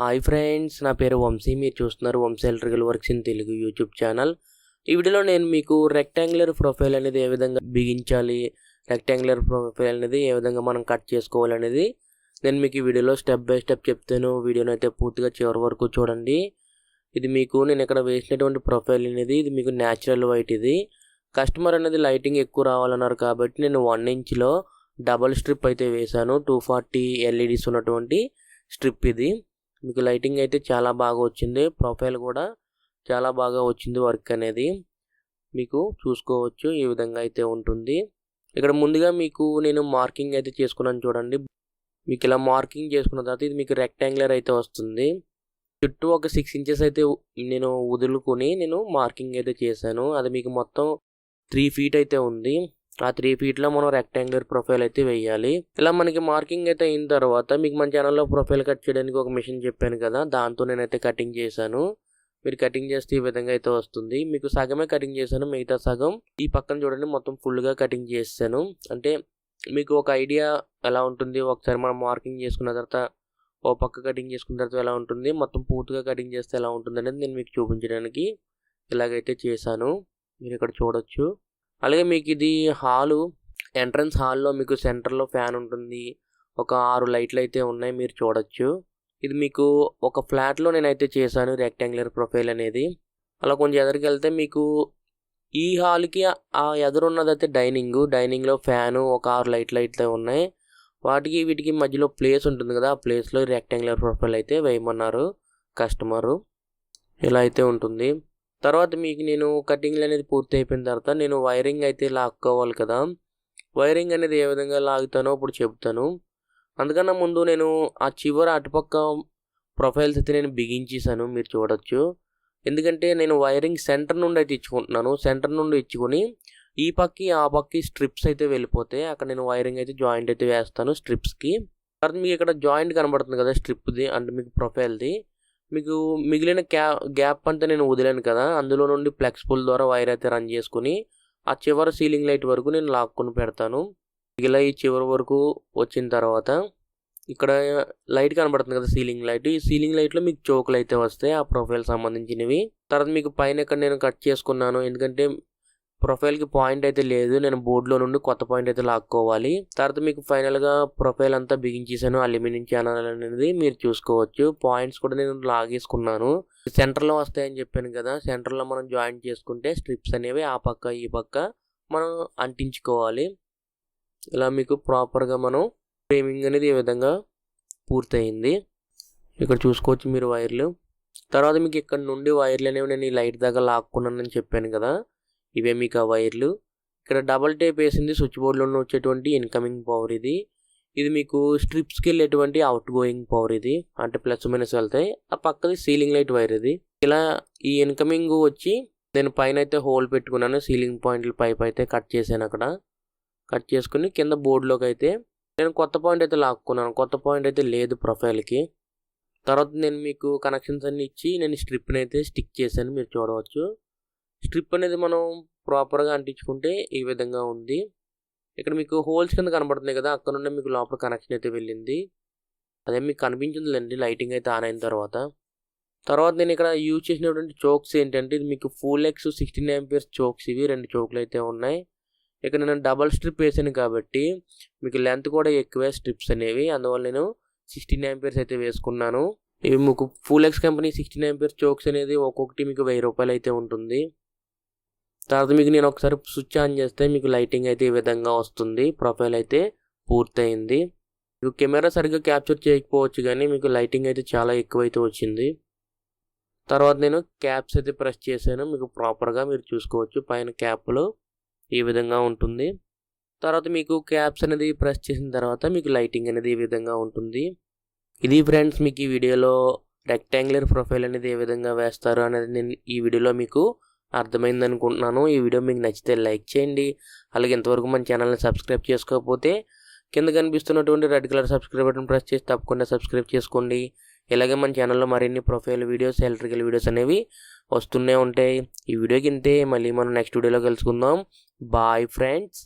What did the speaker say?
Hi friends, నా పేరు వంశీ. మీరు చూస్తున్నారు Vamshi electrical works in Telugu YouTube channel. ఈ వీడియోలో నేను మీకు రెక్టాంగులర్ ప్రొఫైల్ అనేది ఏ విధంగా బిగించాలి, రెక్టాంగులర్ ప్రొఫైల్ అనేది ఏ విధంగా మనం కట్ చేసుకోవాలనేది నేను మీకు ఈ వీడియోలో స్టెప్ బై స్టెప్ చెప్తాను. వీడియోని అయితే పూర్తిగా చివరి వరకు చూడండి. ఇది మీకు నేను ఇక్కడ వేసినటువంటి ప్రొఫైల్ అనేది ఇది మీకు న్యాచురల్ వైట్. ఇది కస్టమర్ అనేది లైటింగ్ ఎక్కువ రావాలన్నారు కాబట్టి నేను 1 ఇంచ్లో డబల్ స్ట్రిప్ అయితే వేశాను. 240 ఎల్ఈడీస్ ఉన్నటువంటి స్ట్రిప్ ఇది. మీకు లైటింగ్ అయితే చాలా బాగా వచ్చింది. ప్రొఫైల్ కూడా చాలా బాగా వచ్చింది. వర్క్ అనేది మీకు చూసుకోవచ్చు. ఈ విధంగా అయితే ఉంటుంది. ఇక్కడ ముందుగా మీకు నేను మార్కింగ్ అయితే చేసుకున్నాను చూడండి. మీకు ఇలా మార్కింగ్ చేసుకున్న తర్వాత ఇది మీకు రెక్టాంగులర్ అయితే వస్తుంది. చుట్టూ ఒక 6 ఇంచెస్ అయితే నేను వదులుకొని నేను మార్కింగ్ అయితే చేశాను. అది మీకు మొత్తం 3 ఫీట్ అయితే ఉంది. ఆ 3 ఫీట్లో మనం రెక్టాంగులర్ ప్రొఫైల్ అయితే వేయాలి. ఇలా మనకి మార్కింగ్ అయితే అయిన తర్వాత మీకు మన ఛానల్లో ప్రొఫైల్ కట్ చేయడానికి ఒక మిషన్ చెప్పాను కదా, దాంతో నేనైతే కటింగ్ చేశాను. మీరు కటింగ్ చేస్తే ఈ విధంగా అయితే వస్తుంది. మీకు సగమే కటింగ్ చేశాను, మిగతా సగం ఈ పక్కన చూడండి మొత్తం ఫుల్గా కటింగ్ చేశాను. అంటే మీకు ఒక ఐడియా ఎలా ఉంటుంది, ఒకసారి మనం మార్కింగ్ చేసుకున్న తర్వాత ఓ పక్క కటింగ్ చేసుకున్న తర్వాత ఎలా ఉంటుంది, మొత్తం పూర్తిగా కటింగ్ చేస్తే ఎలా ఉంటుంది అనేది నేను మీకు చూపించడానికి ఇలాగైతే చేశాను. మీరు ఇక్కడ చూడొచ్చు. అలాగే మీకు ఇది హాలు, ఎంట్రన్స్ హాల్లో మీకు సెంటర్లో ఫ్యాన్ ఉంటుంది. ఒక 6 లైట్లు అయితే ఉన్నాయి, మీరు చూడొచ్చు. ఇది మీకు ఒక ఫ్లాట్లో నేనైతే చేశాను రెక్టాంగులర్ ప్రొఫైల్ అనేది. అలా కొంచెం ఎదురుకి వెళ్తే మీకు ఈ హాల్కి ఆ ఎదురున్నదైతే డైనింగ్లో ఫ్యాను, ఒక 6 లైట్లు అయితే ఉన్నాయి. వాటికి వీటికి మధ్యలో ప్లేస్ ఉంటుంది కదా, ఆ ప్లేస్లో రెక్టాంగులర్ ప్రొఫైల్ అయితే వేయమన్నారు కస్టమరు. ఇలా అయితే ఉంటుంది. తర్వాత మీకు నేను కటింగ్లు అనేది పూర్తి అయిపోయిన తర్వాత నేను వైరింగ్ అయితే లాక్కోవాలి కదా. వైరింగ్ అనేది ఏ విధంగా లాగుతానో ఇప్పుడు చెప్తాను. అందుకన్నా ముందు నేను ఆ చివర అటుపక్క ప్రొఫైల్స్ అయితే నేను బిగించేసాను, మీరు చూడొచ్చు. ఎందుకంటే నేను వైరింగ్ సెంటర్ నుండి అయితే ఇచ్చుకుంటున్నాను. సెంటర్ నుండి ఇచ్చుకొని ఈ పక్కి ఆ పక్కి స్ట్రిప్స్ అయితే వెళ్ళిపోతే అక్కడ నేను వైరింగ్ అయితే జాయింట్ అయితే వేస్తాను స్ట్రిప్స్కి. తర్వాత మీకు ఇక్కడ జాయింట్ కనబడుతుంది కదా స్ట్రిప్ది, అంటే మీకు ప్రొఫైల్ది. మీకు మిగిలిన గ్యాప్ అంతా నేను వదిలాను కదా, అందులో నుండి ఫ్లెక్స్ పుల్ ద్వారా వైర్ అయితే రన్ చేసుకుని ఆ చివరి సీలింగ్ లైట్ వరకు నేను లాక్కొని పెడతాను. ఇలా ఈ చివరి వరకు వచ్చిన తర్వాత ఇక్కడ లైట్ కనబడుతుంది కదా సీలింగ్ లైట్. ఈ సీలింగ్ లైట్లో మీకు చోకులు అయితే వస్తాయి, ఆ ప్రొఫైల్ సంబంధించినవి. తర్వాత మీకు పైన ఇక్కడ నేను కట్ చేసుకున్నాను, ఎందుకంటే ప్రొఫైల్కి పాయింట్ అయితే లేదు. నేను బోర్డులో నుండి కొత్త పాయింట్ అయితే లాక్కోవాలి. తర్వాత మీకు ఫైనల్గా ప్రొఫైల్ అంతా బిగించేసాను. అల్యూమినియం ఛానల్ అనేది మీరు చూసుకోవచ్చు. పాయింట్స్ కూడా నేను లాగేసుకున్నాను. సెంటర్లో వస్తాయని చెప్పాను కదా, సెంటర్లో మనం జాయింట్ చేసుకుంటే స్ట్రిప్స్ అనేవి ఆ పక్క ఈ పక్క మనం అంటించుకోవాలి. ఇలా మీకు ప్రాపర్గా మనం ఫ్రేమింగ్ అనేది ఈ విధంగా పూర్తయింది. ఇక్కడ చూసుకోవచ్చు మీరు వైర్లు. తర్వాత మీకు ఇక్కడ నుండి వైర్లు అనేవి నేను ఈ లైట్ దగ్గర లాక్కున్నానని చెప్పాను కదా, ఇవే మీకు ఆ వైర్లు. ఇక్కడ డబల్ టేప్ వేసింది స్విచ్ బోర్డులో వచ్చేటువంటి ఇన్కమింగ్ పవర్ ఇది. ఇది మీకు స్ట్రిప్స్కి వెళ్ళేటువంటి అవుట్ గోయింగ్ పవర్ ఇది, అంటే ప్లస్ మైనస్ వెళ్తాయి. ఆ పక్కది సీలింగ్ లైట్ వైర్ ఇది. ఇలా ఈ ఇన్కమింగ్ వచ్చి నేను పైన అయితే హోల్ పెట్టుకున్నాను. సీలింగ్ పాయింట్లు పైప్ అయితే కట్ చేశాను. అక్కడ కట్ చేసుకుని కింద బోర్డులోకి అయితే నేను కొత్త పాయింట్ అయితే లాక్కున్నాను. కొత్త పాయింట్ అయితే లేదు ప్రొఫైల్కి. తర్వాత నేను మీకు కనెక్షన్స్ అన్ని ఇచ్చి నేను స్ట్రిప్ని అయితే స్టిక్ చేశాను, మీరు చూడవచ్చు. స్ట్రిప్ అనేది మనం ప్రాపర్గా అంటించుకుంటే ఈ విధంగా ఉంది. ఇక్కడ మీకు హోల్స్ కింద కనబడుతున్నాయి కదా, అక్కడ నుండి మీకు లోపల కనెక్షన్ అయితే వెళ్ళింది. అదే మీకు కనిపించిందిలేండి లైటింగ్ అయితే ఆన్ అయిన తర్వాత. నేను ఇక్కడ యూజ్ చేసినటువంటి చోక్స్ ఏంటంటే ఇది మీకు ఫుల్ ఎక్స్ 16 ఆంపియర్స్ చోక్స్. ఇవి 2 చోకులు అయితే ఉన్నాయి. ఇక్కడ నేను డబల్ స్ట్రిప్ వేసాను కాబట్టి మీకు లెంత్ కూడా ఎక్కువే స్ట్రిప్స్ అనేవి, అందువల్ల నేను 16 ఆంపియర్స్ అయితే వేసుకున్నాను. ఇవి మీకు ఫుల్ ఎక్స్ కంపెనీ 16 ఆంపియర్స్ చోక్స్ అనేది ఒక్కొక్కటి మీకు 1000 రూపాయలు అయితే ఉంటుంది. తర్వాత మీకు నేను ఒకసారి స్విచ్ ఆన్ చేస్తే మీకు లైటింగ్ అయితే ఈ విధంగా వస్తుంది. ప్రొఫైల్ అయితే పూర్తయింది. మీకు కెమెరా సరిగ్గా క్యాప్చర్ చేయకపోవచ్చు కానీ మీకు లైటింగ్ అయితే చాలా ఎక్కువైతే వచ్చింది. తర్వాత నేను క్యాప్స్ అయితే ప్రెస్ చేశాను, మీకు ప్రాపర్గా మీరు చూసుకోవచ్చు. పైన క్యాప్లో ఈ విధంగా ఉంటుంది. తర్వాత మీకు క్యాప్స్ అనేది ప్రెస్ చేసిన తర్వాత మీకు లైటింగ్ అనేది ఈ విధంగా ఉంటుంది. ఇది ఫ్రెండ్స్ మీకు ఈ వీడియోలో రెక్టాంగులర్ ప్రొఫైల్ అనేది ఏ విధంగా వేస్తారు అనేది నేను ఈ వీడియోలో మీకు అర్థమైంది అనుకుంటున్నాను. ఈ వీడియో మీకు నచ్చితే లైక్ చేయండి. అలాగే ఇంతవరకు మన ఛానల్ని సబ్స్క్రైబ్ చేసుకోకపోతే కింద కనిపిస్తున్నటువంటి red colour subscribe button press చేసి తప్పకుండా సబ్స్క్రైబ్ చేసుకోండి. ఇలాగే మన ఛానల్లో మరిన్ని ప్రొఫైల్ వీడియోస్, ఎలక్ట్రికల్ వీడియోస్ అనేవి వస్తూనే ఉంటాయి. ఈ వీడియోకి ఇంతే. మళ్ళీ మనం నెక్స్ట్ వీడియోలో కలుసుకుందాం. Bye friends.